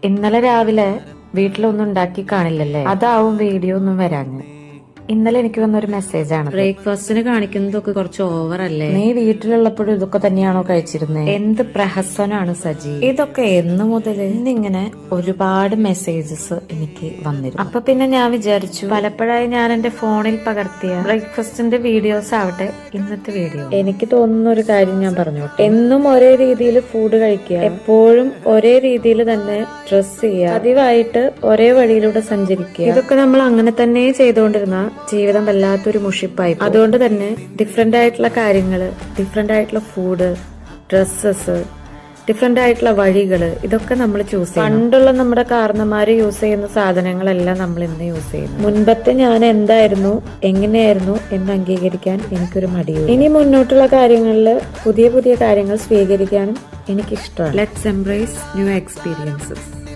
ഇന്നലെ രാവിലെ വീട്ടിലൊന്നും ഉണ്ടാക്കി കാണില്ലല്ലേ, അതാവും വീഡിയോ ഒന്നും വരാഞ്ഞ്. ഇന്നലെ എനിക്ക് വന്നൊരു മെസ്സേജാണ്, ബ്രേക്ക്ഫാസ്റ്റിന് കാണിക്കുന്നതൊക്കെ കുറച്ച് ഓവർ അല്ലേ? നീ വീട്ടിലുള്ളപ്പോഴും ഇതൊക്കെ തന്നെയാണോ കഴിച്ചിരുന്നത്? എന്ത് പ്രഹസനാണ് സജി ഇതൊക്കെ. എന്ന് മുതൽ ഇന്നിങ്ങനെ ഒരുപാട് മെസ്സേജസ് എനിക്ക് വന്നിരുന്നു. അപ്പൊ പിന്നെ ഞാൻ വിചാരിച്ചു, പലപ്പോഴായി ഞാൻ എന്റെ ഫോണിൽ പകർത്തിയ ബ്രേക്ക്ഫാസ്റ്റിന്റെ വീഡിയോസ് ആവട്ടെ ഇന്നത്തെ വീഡിയോ. എനിക്ക് തോന്നുന്ന ഒരു കാര്യം ഞാൻ പറഞ്ഞു, എന്നും ഒരേ രീതിയിൽ ഫുഡ് കഴിക്കുക, എപ്പോഴും ഒരേ രീതിയിൽ തന്നെ ഡ്രസ് ചെയ്യുക, പതിവായിട്ട് ഒരേ വഴിയിലൂടെ സഞ്ചരിക്കുക, ഇതൊക്കെ നമ്മൾ അങ്ങനെ തന്നെ ചെയ്തുകൊണ്ടിരുന്ന ജീവിതം വല്ലാത്തൊരു മുഷിപ്പായി. അതുകൊണ്ട് തന്നെ ഡിഫറെന്റ് ആയിട്ടുള്ള കാര്യങ്ങള്, ഡിഫറെന്റ് ആയിട്ടുള്ള ഫുഡ്, ഡ്രസ്സസ്, ഡിഫറെന്റ് ആയിട്ടുള്ള വഴികള്, ഇതൊക്കെ നമ്മൾ ചൂസ് ചെയ്യും. പണ്ടുള്ള നമ്മുടെ കാരണന്മാര് യൂസ് ചെയ്യുന്ന സാധനങ്ങളെല്ലാം നമ്മൾ ഇന്ന് യൂസ് ചെയ്യുന്നു. മുൻപത്തെ ഞാൻ എന്തായിരുന്നു, എങ്ങനെയായിരുന്നു എന്ന് അംഗീകരിക്കാൻ എനിക്കൊരു മടിയും. ഇനി മുന്നോട്ടുള്ള കാര്യങ്ങളിൽ പുതിയ പുതിയ കാര്യങ്ങൾ സ്വീകരിക്കാനും എനിക്കിഷ്ടമാണ്. Let's embrace new experiences.